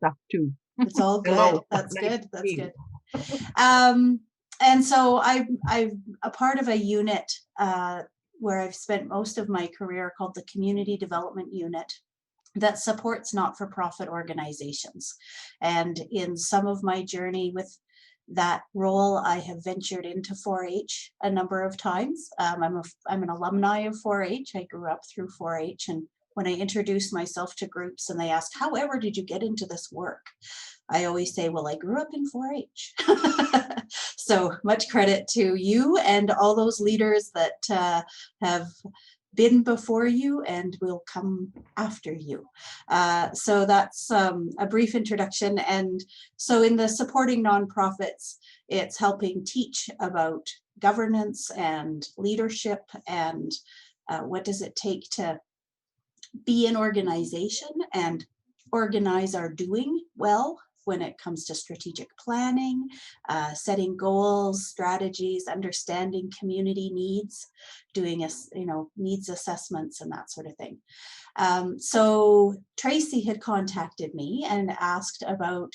stuff too. It's all good. Hello. That's Nice good. to That's see you. good. And so I'm a part of a unit where I've spent most of my career called the Community Development Unit that supports not-for-profit organizations. And in some of my journey with that role, I have ventured into 4-H a number of times. I'm an alumni of 4-H. I grew up through 4-H, and when I introduce myself to groups and they ask, however did you get into this work? I always say, well, I grew up in 4-H. So much credit to you and all those leaders that have been before you and will come after you. So that's a brief introduction. And so in the supporting nonprofits, it's helping teach about governance and leadership and what does it take to be an organization and organize our doing well when it comes to strategic planning, setting goals, strategies, understanding community needs, doing needs assessments and that sort of thing. So Tracy had contacted me and asked about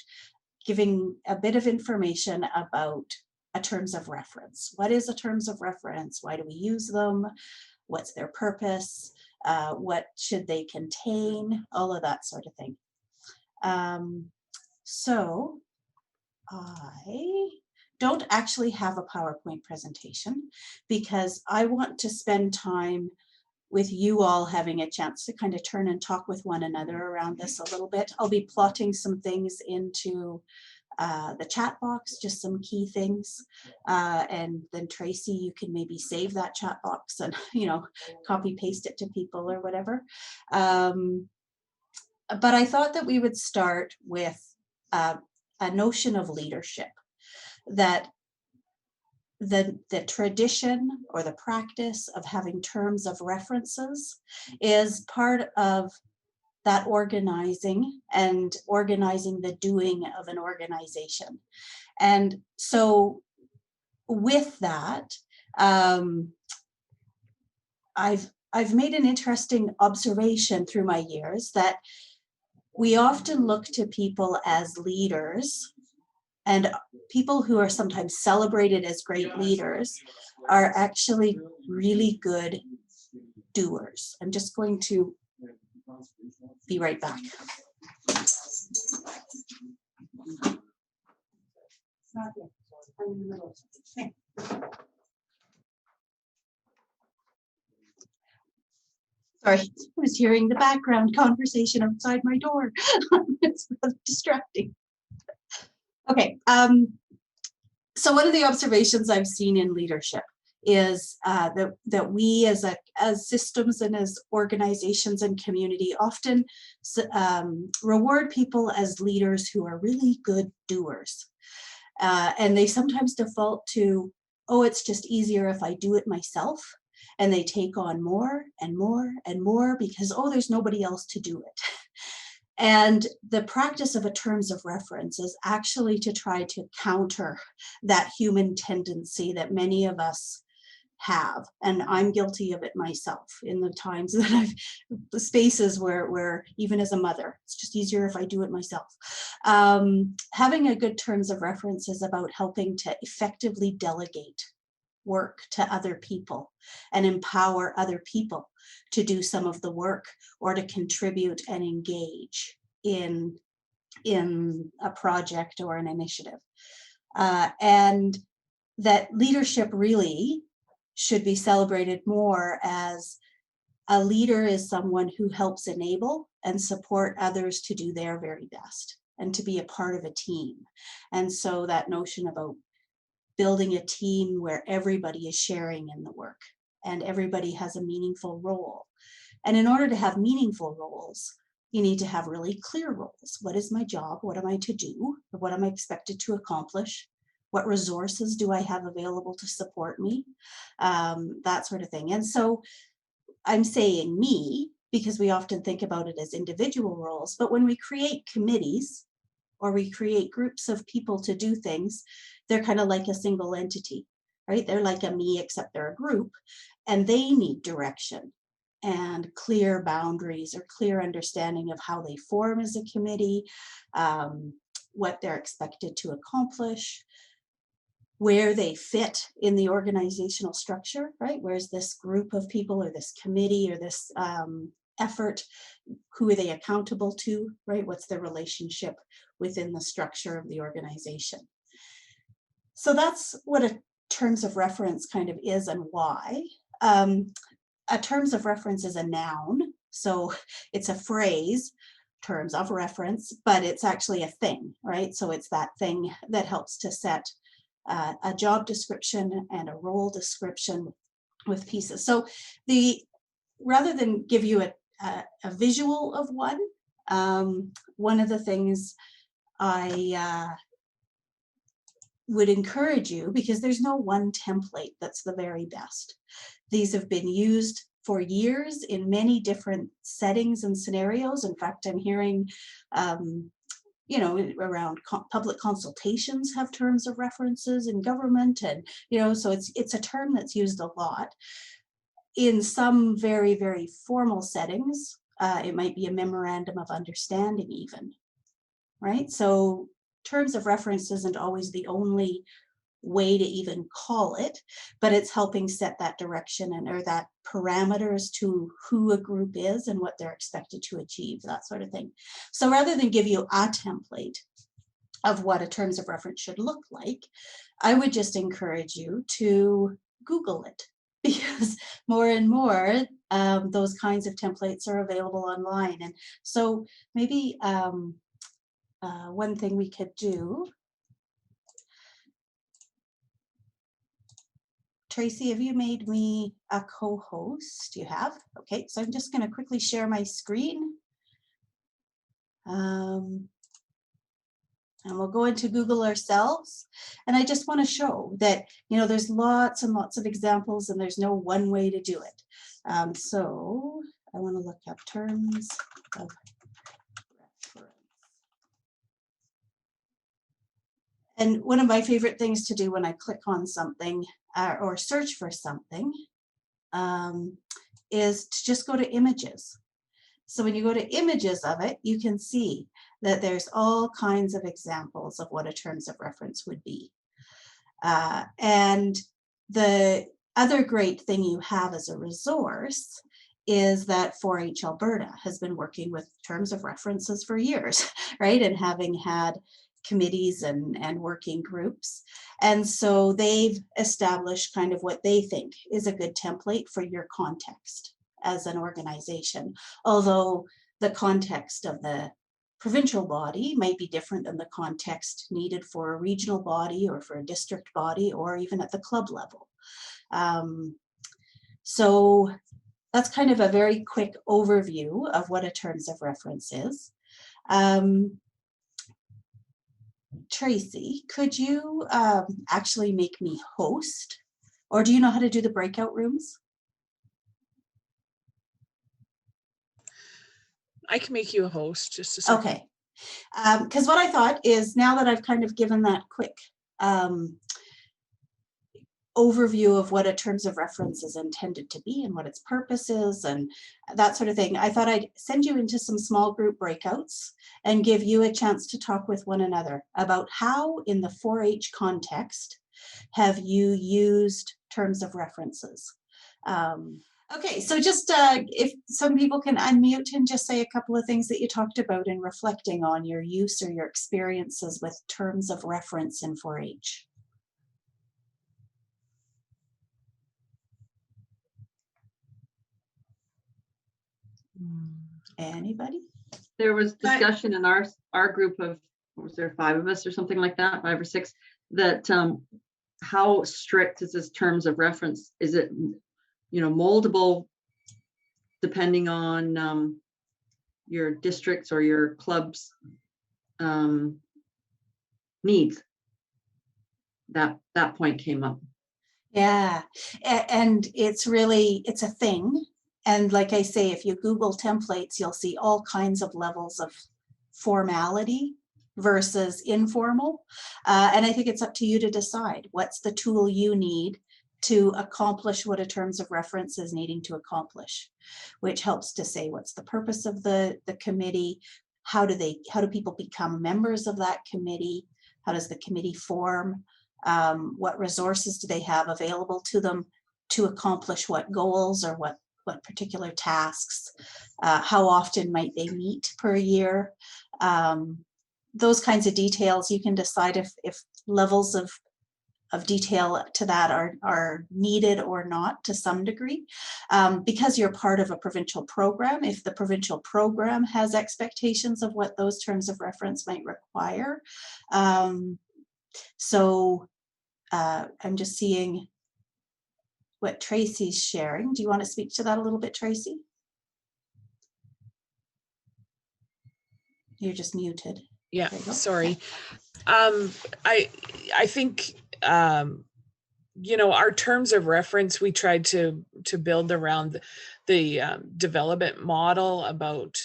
giving a bit of information about a terms of reference. What is a terms of reference? Why do we use them? What's their purpose? What should they contain? All of that sort of thing. So I don't actually have a PowerPoint presentation because I want to spend time with you all having a chance to kind of turn and talk with one another around this a little bit. I'll be plotting some things into the chat box, just some key things. And then Tracy, you can maybe save that chat box and, copy paste it to people or whatever. But I thought that we would start with a notion of leadership, that the tradition or the practice of having terms of references is part of that organizing and organizing the doing of an organization. And so with that, I've made an interesting observation through my years that we often look to people as leaders, and people who are sometimes celebrated as great leaders are actually really good doers. I'm just going to be right back. I'm in the middle of something. Sorry, I was hearing the background conversation outside my door. It's rather distracting. Okay, so one of the observations I've seen in leadership is that we as systems and as organizations and community often reward people as leaders who are really good doers. And they sometimes default to, oh, it's just easier if I do it myself. And they take on more and more and more because, oh, there's nobody else to do it. And the practice of a terms of reference is actually to try to counter that human tendency that many of us have. And I'm guilty of it myself in the times that the spaces where even as a mother, it's just easier if I do it myself. Having a good terms of reference is about helping to effectively delegate work to other people and empower other people to do some of the work or to contribute and engage in a project or an initiative. And that leadership really should be celebrated more as a leader is someone who helps enable and support others to do their very best and to be a part of a team. And so that notion about building a team where everybody is sharing in the work and everybody has a meaningful role. And in order to have meaningful roles, you need to have really clear roles. What is my job? What am I to do? What am I expected to accomplish? What resources do I have available to support me? That sort of thing. And so I'm saying me, because we often think about it as individual roles, but when we create committees or we create groups of people to do things, they're kind of like a single entity, right? They're like a me, except they're a group, and they need direction and clear boundaries or clear understanding of how they form as a committee, what they're expected to accomplish, where they fit in the organizational structure, right? Where's this group of people or this committee or this effort, who are they accountable to, right? What's their relationship within the structure of the organization? So that's what a terms of reference kind of is and why. A terms of reference is a noun, so it's a phrase, terms of reference, but it's actually a thing, right? So it's that thing that helps to set a job description and a role description with pieces. So rather than give you a visual of one of the things I would encourage you, because there's no one template that's the very best. These have been used for years in many different settings and scenarios. In fact, I'm hearing around public consultations have terms of references in government, and so it's a term that's used a lot. In some very, very formal settings, it might be a memorandum of understanding even, right? So terms of reference isn't always the only way to even call it, but it's helping set that direction or that parameters to who a group is and what they're expected to achieve, that sort of thing. So rather than give you a template of what a terms of reference should look like, I would just encourage you to Google it, because more and more those kinds of templates are available online. And so maybe one thing we could do, Tracy, have you made me a co-host? You have? Okay, so I'm just going to quickly share my screen. And we'll go into Google ourselves. And I just want to show that, there's lots and lots of examples and there's no one way to do it. So I want to look up terms of reference. And one of my favorite things to do when I click on something or search for something is to just go to images. So when you go to images of it, you can see that there's all kinds of examples of what a terms of reference would be. And the other great thing you have as a resource is that 4-H Alberta has been working with terms of references for years, right? And having had committees and working groups. And so they've established kind of what they think is a good template for your context as an organization, although the context of the provincial body might be different than the context needed for a regional body or for a district body or even at the club level. So that's kind of a very quick overview of what a terms of reference is. Tracy, could you actually make me host, or do you know how to do the breakout rooms? I can make you a host, just a second. Okay, because what I thought is, now that I've kind of given that quick overview of what a terms of reference is intended to be and what its purpose is and that sort of thing, I thought I'd send you into some small group breakouts and give you a chance to talk with one another about how, in the 4-H context, have you used terms of references. Okay, so just if some people can unmute and just say a couple of things that you talked about in reflecting on your use or your experiences with terms of reference in 4-H. Anybody? There was discussion in our group of, what was there, 5 of us or something like that, 5 or 6, that how strict is this terms of reference? Is it, moldable depending on your districts or your club's needs? That point came up. Yeah, and it's a thing. And like I say, if you Google templates, you'll see all kinds of levels of formality versus informal. And I think it's up to you to decide what's the tool you need to accomplish what a terms of reference is needing to accomplish, which helps to say what's the purpose of the committee, how do people become members of that committee, how does the committee form, what resources do they have available to them to accomplish what goals or what particular tasks, how often might they meet per year, those kinds of details. You can decide if levels of detail to that are needed or not to some degree. Because you're part of a provincial program, if the provincial program has expectations of what those terms of reference might require. So I'm just seeing what Tracy's sharing. Do you want to speak to that a little bit, Tracy? You're just muted. Yeah, There you go. sorry. I think our terms of reference, we tried to build around the development model about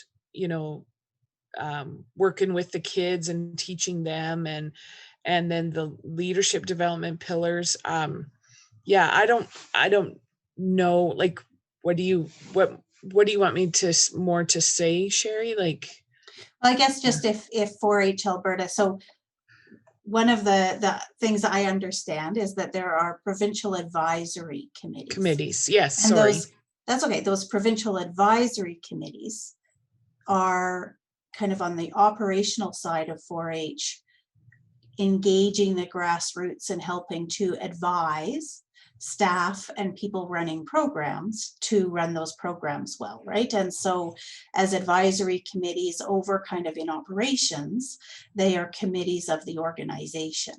working with the kids and teaching them, and then the leadership development pillars. Yeah, I don't know, like, what do you want me to more to say, Shari? Like, I guess just if 4-H Alberta, so one of the things I understand is that there are provincial advisory committees. Yes, and sorry. That's okay. Those provincial advisory committees are kind of on the operational side of 4-H, engaging the grassroots and helping to advise staff and people running programs to run those programs well, right? And so as advisory committees over kind of in operations, they are committees of the organization,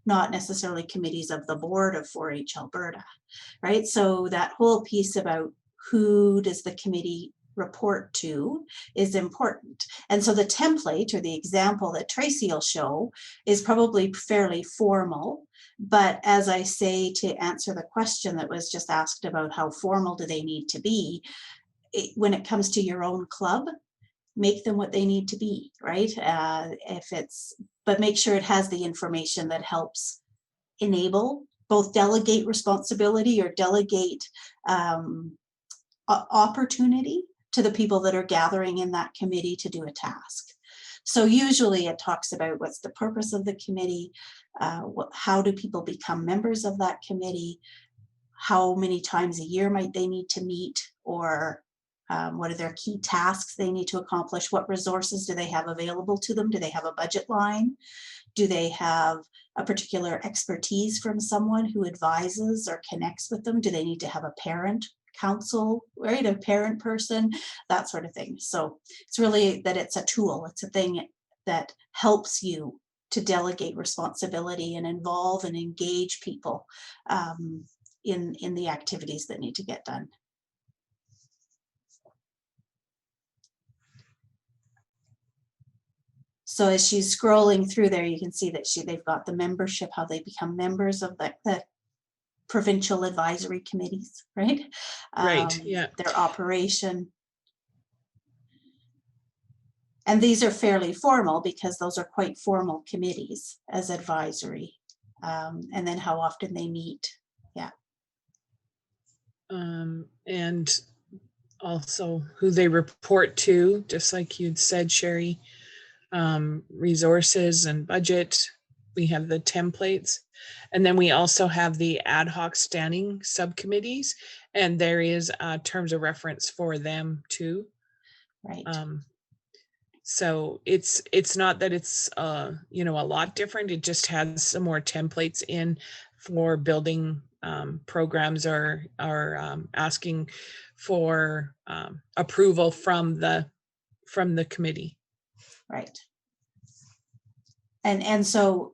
not necessarily committees of the board of 4-H Alberta, right? So that whole piece about who does the committee report to is important. And so the template or the example that Tracy will show is probably fairly formal. But as I say, to answer the question that was just asked about how formal do they need to be, when it comes to your own club, make them what they need to be, right? But make sure it has the information that helps enable both delegate responsibility or delegate opportunity to the people that are gathering in that committee to do a task. So usually it talks about what's the purpose of the committee, how do people become members of that committee, how many times a year might they need to meet, or what are their key tasks they need to accomplish, what resources do they have available to them, do they have a budget line, do they have a particular expertise from someone who advises or connects with them, do they need to have a parent council, right, a parent person, that sort of thing. So it's really that it's a tool, it's a thing that helps you to delegate responsibility and involve and engage people in the activities that need to get done. So as she's scrolling through there, you can see that they've got the membership, how they become members of the provincial advisory committees, right? Right, yeah. Their operation. And these are fairly formal because those are quite formal committees as advisory. And then how often they meet, yeah. And also who they report to, just like you'd said, Shari, resources and budget. We have the templates. And then we also have the ad hoc standing subcommittees, and there is terms of reference for them too. Right. So it's not that it's a lot different. It just has some more templates in for building programs or asking for approval from the committee. Right. And so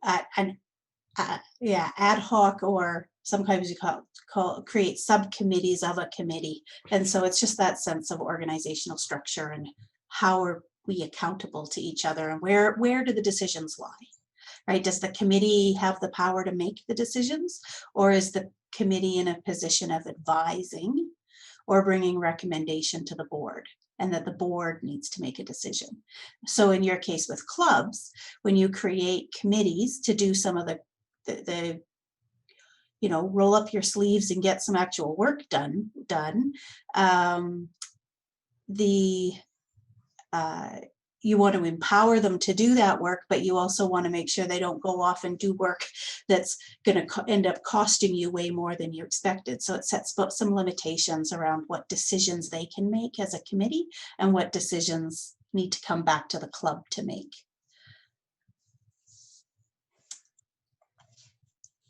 yeah, ad hoc, or sometimes you create subcommittees of a committee. And so it's just that sense of organizational structure and how are we accountable to each other, and where do the decisions lie, right? Does the committee have the power to make the decisions, or is the committee in a position of advising or bringing recommendation to the board, and that the board needs to make a decision? So in your case with clubs, when you create committees to do some of the you know, roll up your sleeves and get some actual work done. You want to empower them to do that work, but you also want to make sure they don't go off and do work that's going to end up costing you way more than you expected. So it sets up some limitations around what decisions they can make as a committee and what decisions need to come back to the club to make.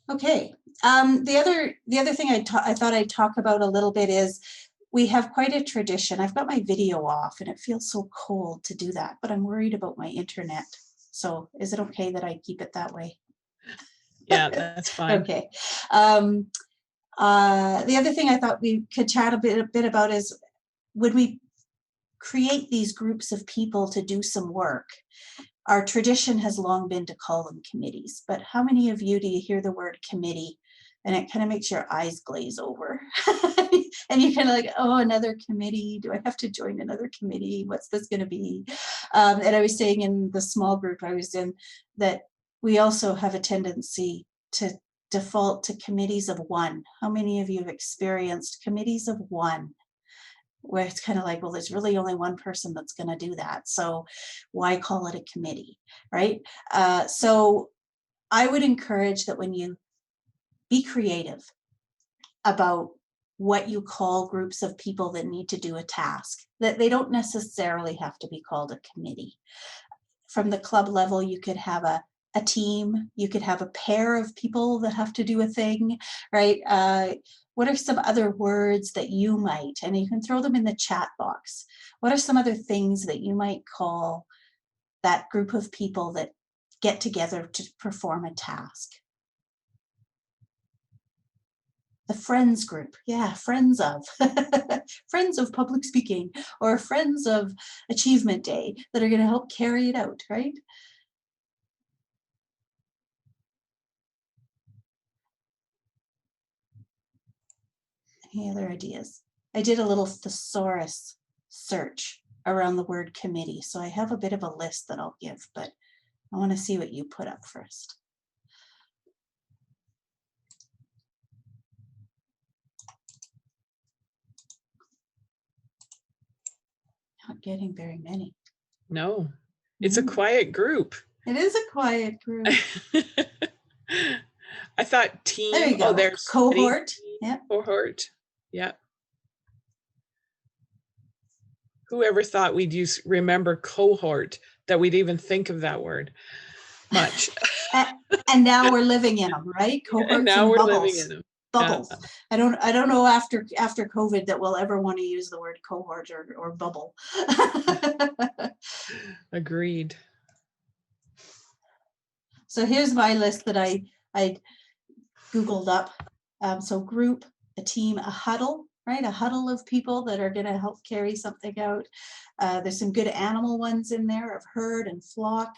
Okay, the other thing I thought I'd talk about a little bit is we have quite a tradition. I've got my video off and it feels so cold to do that, but I'm worried about my internet. So is it okay that I keep it that way? Yeah, that's fine. Okay. The other thing I thought we could chat a bit about is when we create these groups of people to do some work, our tradition has long been to call them committees, but how many of you do you hear the word committee and it kind of makes your eyes glaze over? And you're kind of like, oh, another committee. Do I have to join another committee? What's this going to be? And I was saying in the small group I was in that we also have a tendency to default to committees of one. How many of you have experienced committees of one? Where it's kind of like, well, there's really only one person that's going to do that. So why call it a committee, right? So I would encourage that when you be creative about what you call groups of people that need to do a task, that they don't necessarily have to be called a committee. From the club level, you could have a team, you could have a pair of people that have to do a thing, right? What are some other words that you might, and you can throw them in the chat box. What are some other things that you might call that group of people that get together to perform a task? The friends group, yeah, friends of, friends of public speaking or friends of achievement day that are going to help carry it out, right? Any other ideas? I did a little thesaurus search around the word committee, so I have a bit of a list that I'll give, but I want to see what you put up first. Not getting very many. No, it's a quiet group. It is a quiet group. I thought team. There you go. Oh, there's cohort. Yeah. Cohort. Yeah. Whoever thought we'd remember cohort, that we'd even think of that word much. And now we're living in them, right? Cohorts and now we're bubbles. living in them. Bubbles. I don't know after COVID that we'll ever want to use the word cohort or bubble. Agreed. So here's my list that I Googled up. So group, a team, a huddle, right? A huddle of people that are going to help carry something out. There's some good animal ones in there of herd and flock.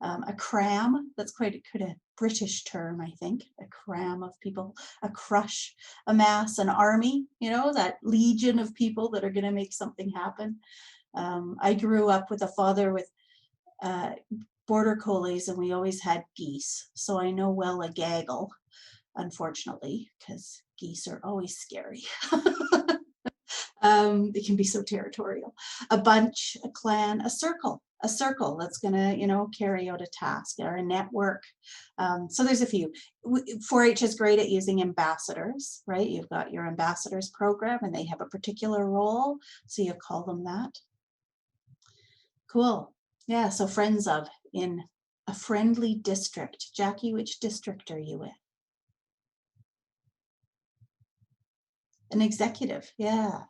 A cram, that's quite a British term, I think, a cram of people, a crush, a mass, an army, you know, that legion of people that are going to make something happen. I grew up with a father with border collies, and we always had geese. So I know well a gaggle, unfortunately, because geese are always scary. They can be so territorial. A bunch, a clan, a circle that's going to, you know, carry out a task, or a network. So there's a few. 4-H is great at using ambassadors, right? You've got your ambassadors program and they have a particular role. So you call them that. Cool. Yeah. So friends of, in a friendly district. Jackie, which district are you with? An executive. Yeah.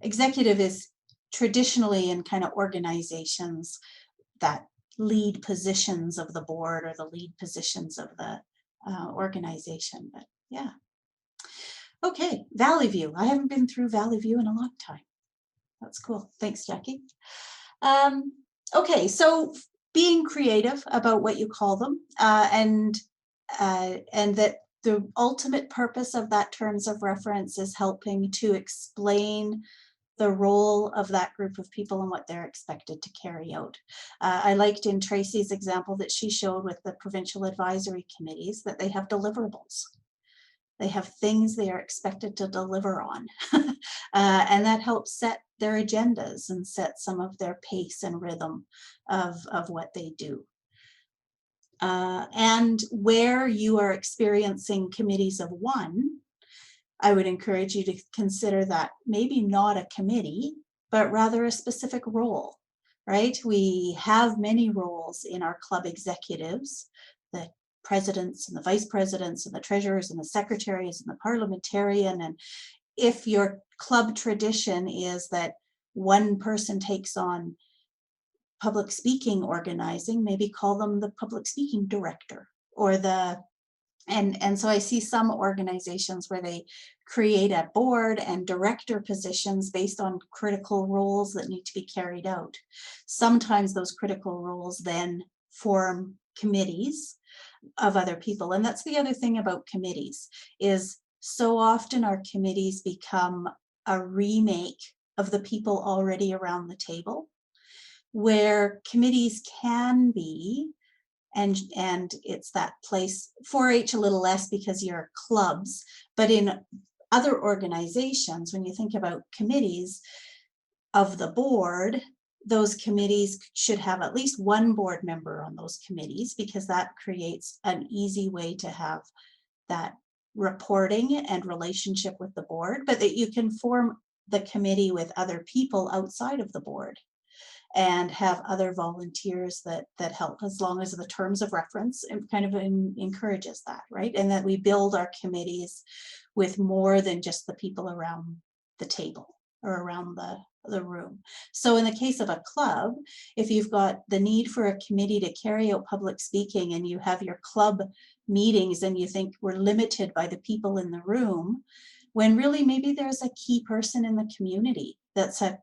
Executive is traditionally in kind of organizations that lead positions of the board or the lead positions of the organization. But yeah. Okay, Valley View. I haven't been through Valley View in a long time. That's cool. Thanks, Jackie. Okay, so being creative about what you call them, and that the ultimate purpose of that terms of reference is helping to explain the role of that group of people and what they're expected to carry out. I liked in Tracy's example that she showed with the provincial advisory committees that they have deliverables. They have things they are expected to deliver on. And that helps set their agendas and set some of their pace and rhythm of what they do. And where you are experiencing committees of one, I would encourage you to consider that maybe not a committee, but rather a specific role, right? We have many roles in our club executives, the presidents and the vice presidents and the treasurers and the secretaries and the parliamentarian. And if your club tradition is that one person takes on public speaking organizing, maybe call them the public speaking director or the, and so I see some organizations where they create a board and director positions based on critical roles that need to be carried out. Sometimes those critical roles then form committees of other people. And that's the other thing about committees, is so often our committees become a remake of the people already around the table, where committees can be, and it's that place, 4-H a little less because you're clubs, but in other organizations, when you think about committees of the board, those committees should have at least one board member on those committees, because that creates an easy way to have that reporting and relationship with the board, but that you can form the committee with other people outside of the board and have other volunteers that help, as long as the terms of reference kind of encourages that, right? And that we build our committees with more than just the people around the table or around the room. So in the case of a club, if you've got the need for a committee to carry out public speaking and you have your club meetings and you think we're limited by the people in the room, when really maybe there's a key person in the community that's a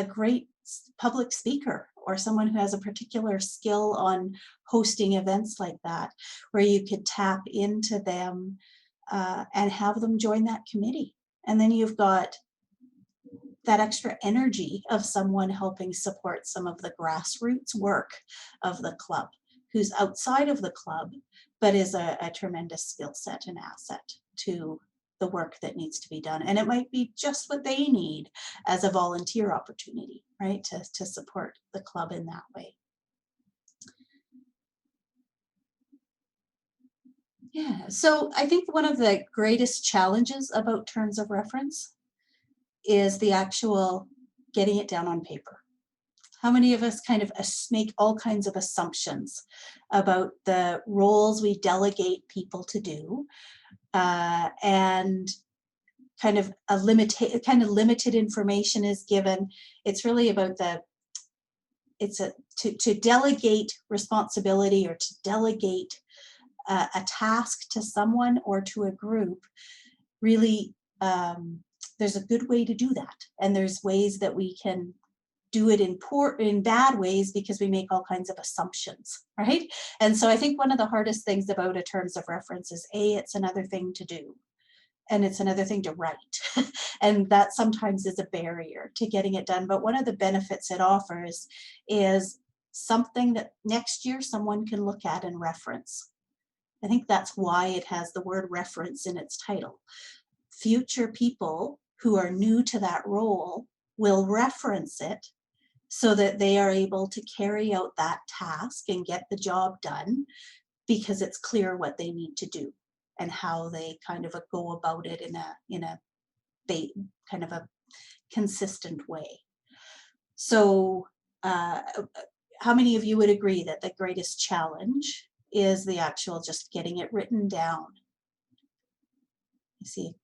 great public speaker, or someone who has a particular skill on hosting events like that, where you could tap into them and have them join that committee. And then you've got that extra energy of someone helping support some of the grassroots work of the club, who's outside of the club, but is a tremendous skill set and asset to the work that needs to be done. And it might be just what they need as a volunteer opportunity, right? To support the club in that way. Yeah, so I think one of the greatest challenges about terms of reference is the actual getting it down on paper. How many of us kind of make all kinds of assumptions about the roles we delegate people to do, and kind of limited information is given. It's really about to delegate responsibility or to delegate a task to someone or to a group. Really, there's a good way to do that, and there's ways that we can do it in bad ways because we make all kinds of assumptions, right? And so I think one of the hardest things about a terms of reference is it's another thing to do, and it's another thing to write. And that sometimes is a barrier to getting it done. But one of the benefits it offers is something that next year someone can look at and reference. I think that's why it has the word reference in its title. Future people who are new to that role will reference it so that they are able to carry out that task and get the job done, because it's clear what they need to do and how they kind of go about it in a kind of a consistent way. So how many of you would agree that the greatest challenge is the actual just getting it written down? You see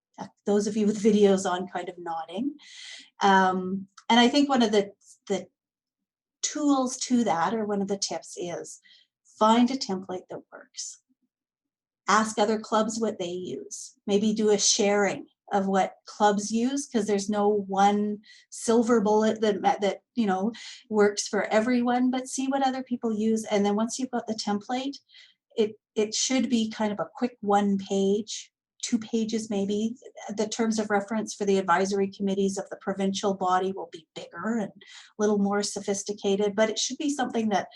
those of you with videos on kind of nodding. And I think one of the tools to that, or one of the tips, is find a template that works. Ask other clubs what they use. Maybe do a sharing of what clubs use, because there's no one silver bullet that works for everyone, but see what other people use. And then once you've got the template, it should be kind of a quick 1 page, 2 pages maybe. The terms of reference for the advisory committees of the provincial body will be bigger and a little more sophisticated, but it should be something that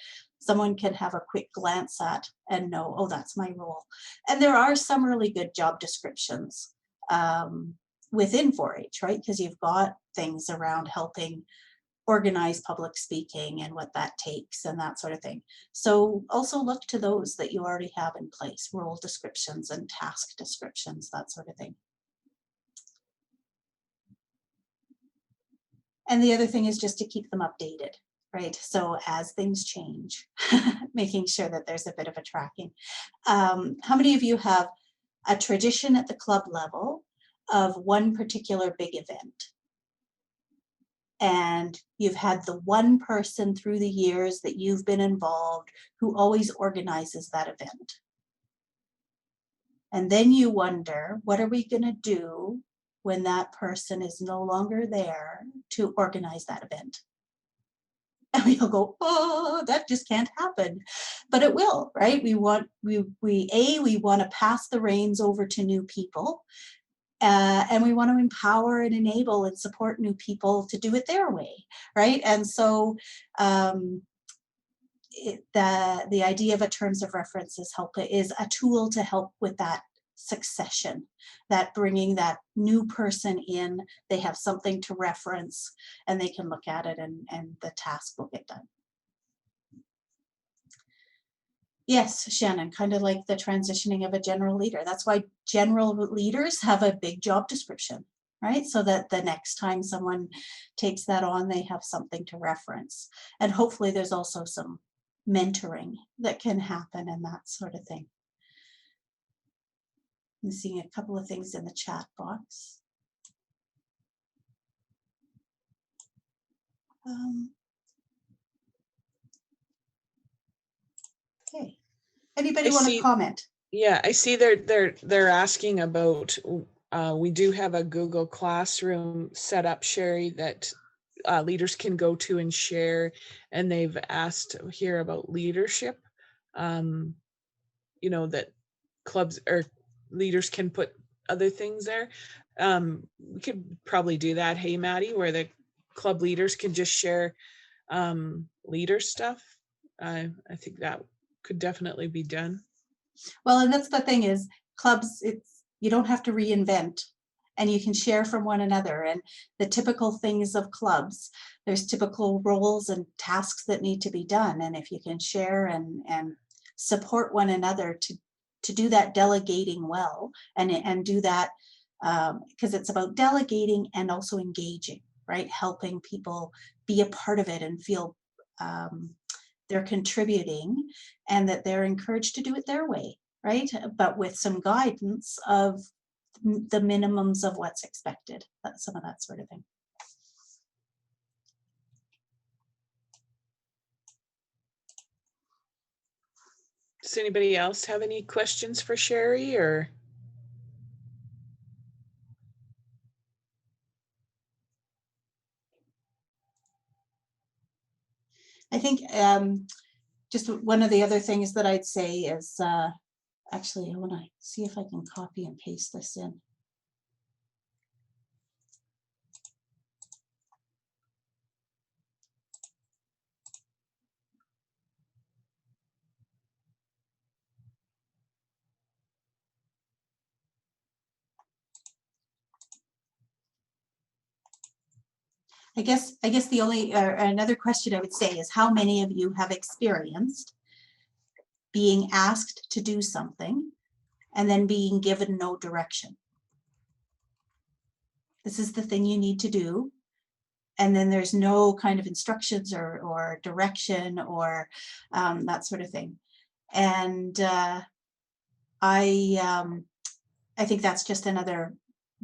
someone can have a quick glance at and know, oh, that's my role. And there are some really good job descriptions within 4-H, right? Because you've got things around helping organize public speaking and what that takes and that sort of thing. So also look to those that you already have in place, role descriptions and task descriptions, that sort of thing. And the other thing is just to keep them updated, right? So as things change, making sure that there's a bit of a tracking. How many of you have a tradition at the club level of one particular big event? And you've had the one person through the years that you've been involved who always organizes that event. And then you wonder, what are we going to do when that person is no longer there to organize that event? And we all go, oh, that just can't happen. But it will, right? We want to pass the reins over to new people. And we want to empower and enable and support new people to do it their way, right? And so the idea of a terms of reference is a tool to help with that succession, that bringing that new person in, they have something to reference and they can look at it and the task will get done. Yes, Shannon, kind of like the transitioning of a general leader. That's why general leaders have a big job description, right? So that the next time someone takes that on, they have something to reference. And hopefully there's also some mentoring that can happen and that sort of thing. I'm seeing a couple of things in the chat box. Okay. Anybody want to comment? Yeah, I see they're asking about, we do have a Google Classroom set up, Shari, that leaders can go to and share, and they've asked here about leadership, you know, that clubs or leaders can put other things there. We could probably do that, hey Maddie, where the club leaders can just share leader stuff. I think that could definitely be done. Well, and that's the thing is clubs, you don't have to reinvent and you can share from one another, and the typical things of clubs, there's typical roles and tasks that need to be done. And if you can share and support one another to do that delegating well and do that, because it's about delegating and also engaging, right? Helping people be a part of it and feel they're contributing and that they're encouraged to do it their way, right? But with some guidance of the minimums of what's expected, some of that sort of thing. Does anybody else have any questions for Shari or? I think just one of the other things that I'd say is, actually, I want to see if I can copy and paste this in. I guess the only another question I would say is, how many of you have experienced being asked to do something and then being given no direction? This is the thing you need to do, and then there's no kind of instructions or direction or that sort of thing. And I think that's just another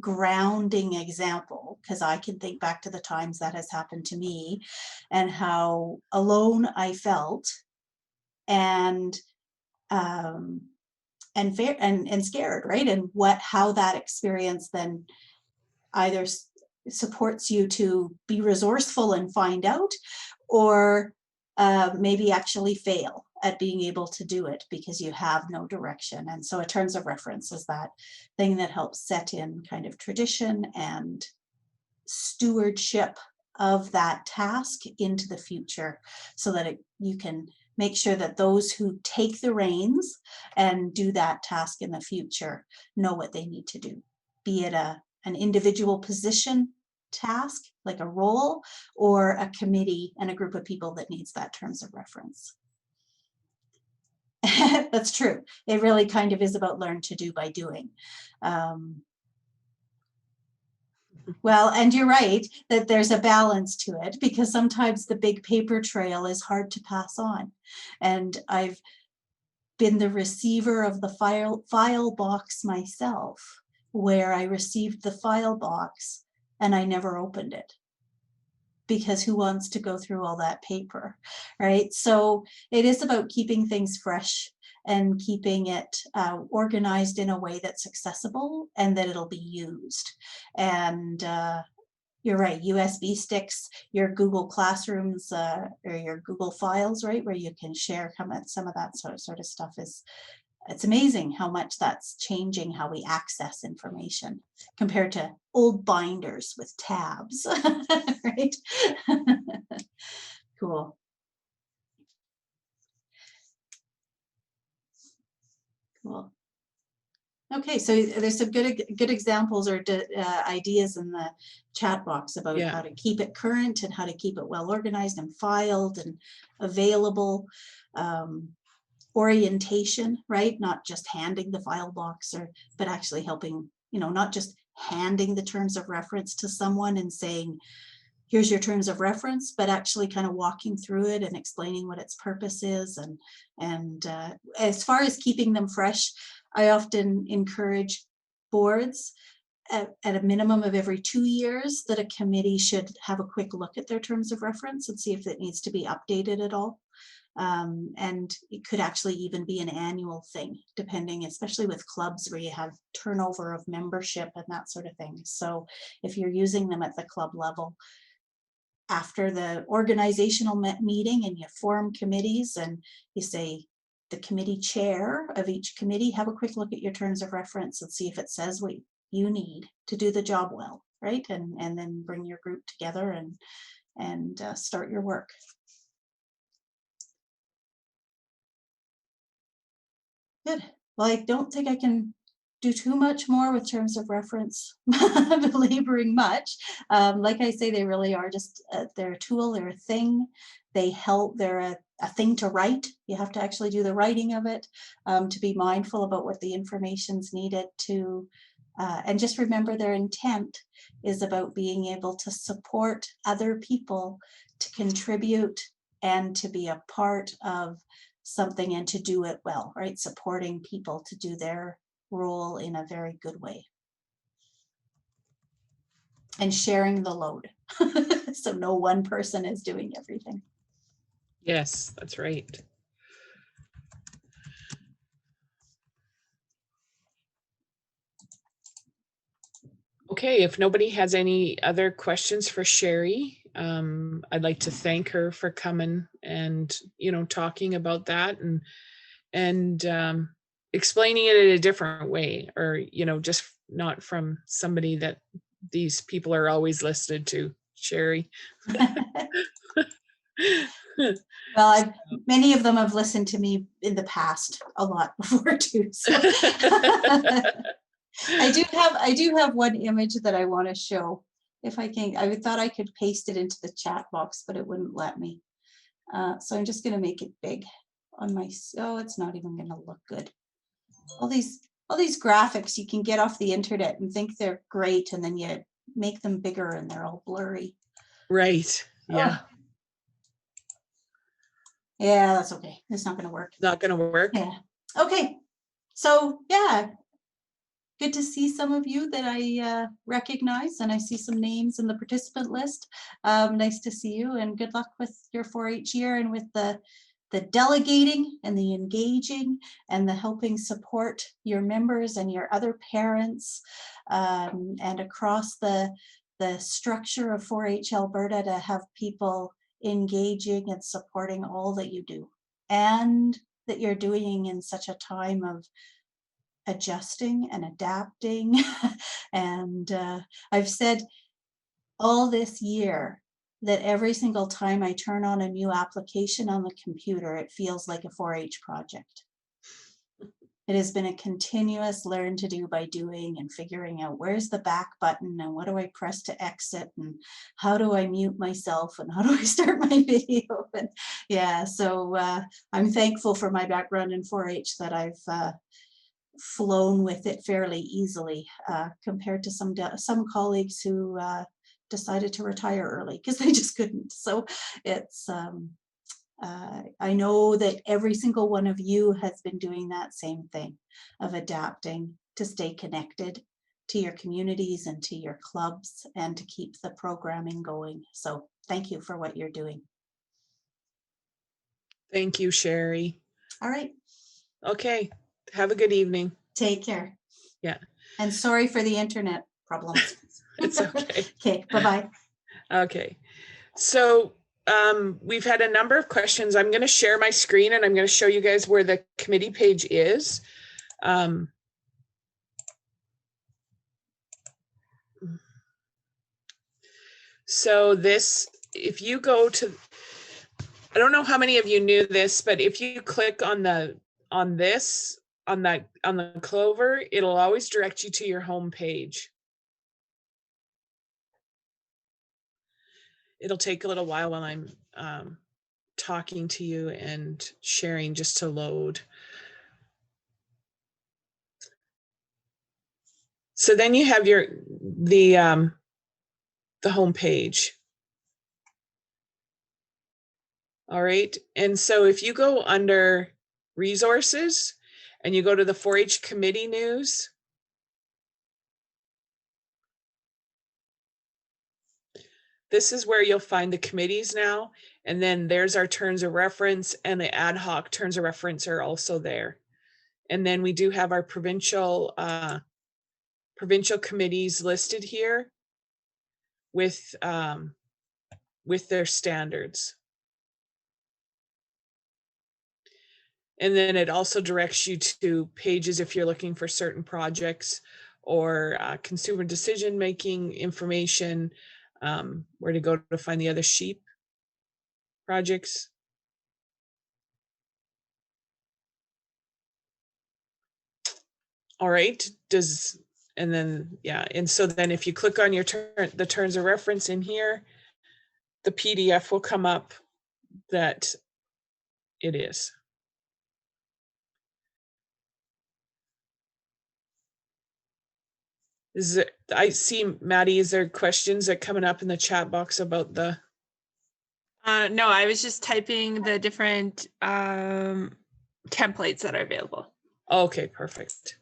grounding example, because I can think back to the times that has happened to me and how alone I felt and scared, right? And how that experience then either supports you to be resourceful and find out, or maybe actually fail at being able to do it because you have no direction. And so a terms of reference is that thing that helps set in kind of tradition and stewardship of that task into the future, so that you can make sure that those who take the reins and do that task in the future know what they need to do, be it an individual position task, like a role, or a committee and a group of people that needs that terms of reference. That's true. It really kind of is about learn to do by doing. Well, and you're right that there's a balance to it, because sometimes the big paper trail is hard to pass on. And I've been the receiver of the file box myself, where I received the file box and I never opened it, because who wants to go through all that paper, right? So it is about keeping things fresh and keeping it organized in a way that's accessible and that it'll be used. And you're right, USB sticks, your Google Classrooms or your Google Files, right, where you can share some of that sort of stuff it's amazing how much that's changing how we access information compared to old binders with tabs, right? Cool. Cool. Okay, so there's some good examples or ideas in the chat box about how to keep it current and how to keep it well organized and filed and available. Orientation, right? Not just handing the file box, but actually helping, not just handing the terms of reference to someone and saying, here's your terms of reference, but actually kind of walking through it and explaining what its purpose is. And as far as keeping them fresh, I often encourage boards at a minimum of every 2 years that a committee should have a quick look at their terms of reference and see if it needs to be updated at all. And it could actually even be an annual thing, depending, especially with clubs where you have turnover of membership and that sort of thing. So if you're using them at the club level, after the organizational meeting and you form committees and you say, the committee chair of each committee, have a quick look at your terms of reference and see if it says what you need to do the job well, right? And then bring your group together and start your work. Good. Well, I don't think I can do too much more with terms of reference, belaboring much. Like I say, they really are just, they're a tool, they're a thing. They help, they're a thing to write. You have to actually do the writing of it, to be mindful about what the information's needed to, and just remember their intent is about being able to support other people to contribute and to be a part of something and to do it well, right? Supporting people to do their role in a very good way. And sharing the load. So no one person is doing everything. Yes, that's right. Okay, if nobody has any other questions for Shari, I'd like to thank her for coming and, talking about that and explaining it in a different way, or, just not from somebody that these people are always listed to, Shari. Well, many of them have listened to me in the past a lot before too. So. I do have one image that I want to show. If I can, I thought I could paste it into the chat box, but it wouldn't let me. So I'm just going to make it big on my, it's not even going to look good. All these graphics you can get off the internet and think they're great, and then you make them bigger and they're all blurry. Right. Yeah. Oh. Yeah, that's okay. It's not going to work. Not going to work. Yeah. Okay. So yeah, good to see some of you that I recognize, and I see some names in the participant list. Nice to see you, and good luck with your 4-H year and with the delegating and the engaging and the helping support your members and your other parents, and across the structure of 4-H Alberta to have people engaging and supporting all that you do, and that you're doing in such a time of adjusting and adapting. And I've said all this year that every single time I turn on a new application on the computer, it feels like a 4-H project. It has been a continuous learn to do by doing and figuring out where's the back button and what do I press to exit and how do I mute myself and how do I start my video. And yeah, so I'm thankful for my background in 4-H that I've flown with it fairly easily compared to some colleagues who decided to retire early because they just couldn't. So it's I know that every single one of you has been doing that same thing of adapting to stay connected to your communities and to your clubs and to keep the programming going. So thank you for what you're doing. Thank you, Shari. All right. Okay. Have a good evening. Take care. Yeah. And sorry for the internet problems. It's okay. Okay. Bye-bye. Okay. So we've had a number of questions. I'm going to share my screen and I'm going to show you guys where the committee page is. So this, if you go to, I don't know how many of you knew this, but if you click on the clover, it'll always direct you to your home page. It'll take a little while while I'm talking to you and sharing just to load. So then you have the home page. All right. And so if you go under resources and you go to the 4-H committee news, this is where you'll find the committees now. And then there's our terms of reference, and the ad hoc terms of reference are also there. And then we do have our provincial committees listed here with their standards. And then it also directs you to pages if you're looking for certain projects or consumer decision-making information, where to go to find the other SHEEP projects. All right, and then, yeah, and so then if you click on the terms of reference in here, the PDF will come up that it is. I see, Maddie, is there questions that are coming up in the chat box about the? No, I was just typing the different templates that are available. Okay, perfect.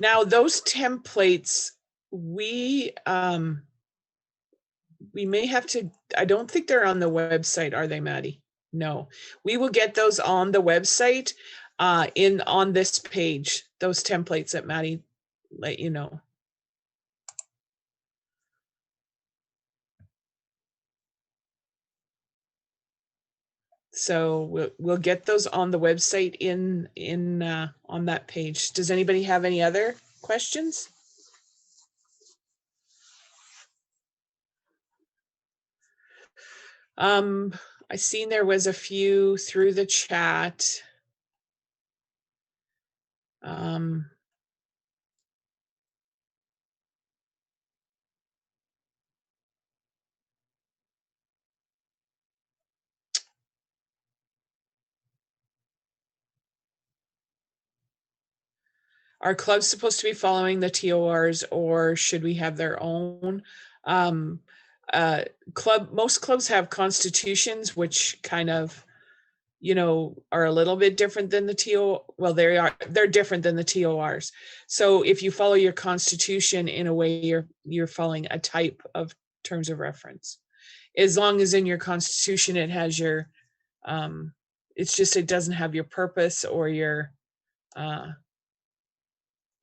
Now those templates, we may have to, I don't think they're on the website, are they, Maddie? No, we will get those on the website on this page, those templates that Maddie let you know. So we'll get those on the website on that page. Does anybody have any other questions? I seen there was a few through the chat. Are clubs supposed to be following the TORs, or should we have their own? Most clubs have constitutions, which kind of, are a little bit different than the TO. Well, they're different than the TORs. So if you follow your constitution in a way, you're following a type of terms of reference. As long as in your constitution it has your, it's just it doesn't have your purpose or your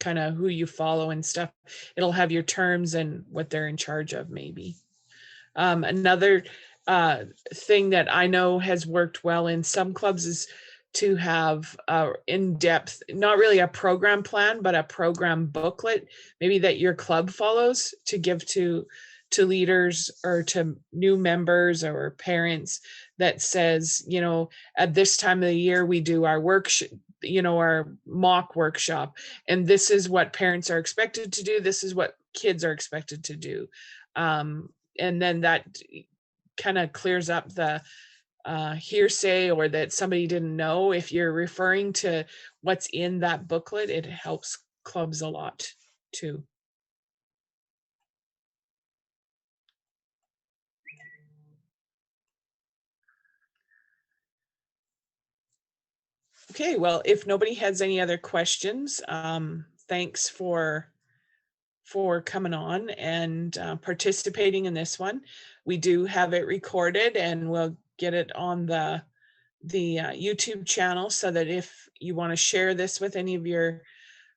kind of who you follow and stuff. It'll have your terms and what they're in charge of, maybe. Another thing that I know has worked well in some clubs is to have in-depth, not really a program plan, but a program booklet, maybe that your club follows, to give to leaders or to new members or parents, that says, you know, at this time of the year we do our workshop, you know, our mock workshop, and this is what parents are expected to do, this is what kids are expected to do. And then that kind of clears up the hearsay, or that somebody didn't know. If you're referring to what's in that booklet, it helps clubs a lot too. Okay, well, if nobody has any other questions, thanks for coming on and participating in this one. We do have it recorded, and we'll get it on the YouTube channel, so that if you want to share this with any of your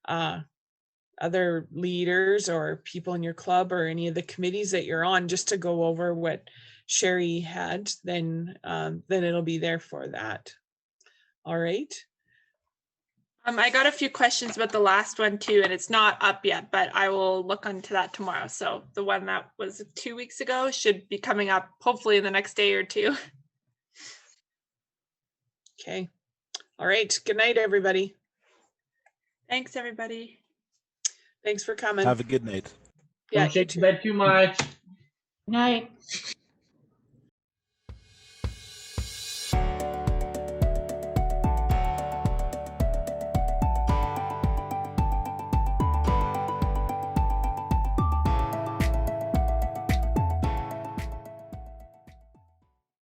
other leaders or people in your club or any of the committees that you're on, just to go over what Shari had, then it'll be there for that. All right. I got a few questions about the last one too, and it's not up yet, but I will look into that tomorrow. So the one that was 2 weeks ago should be coming up hopefully in the next day or two. Okay. All right. Good night, everybody. Thanks, everybody. Thanks for coming. Have a good night. Yeah, Don't shake the bed too much. Good night.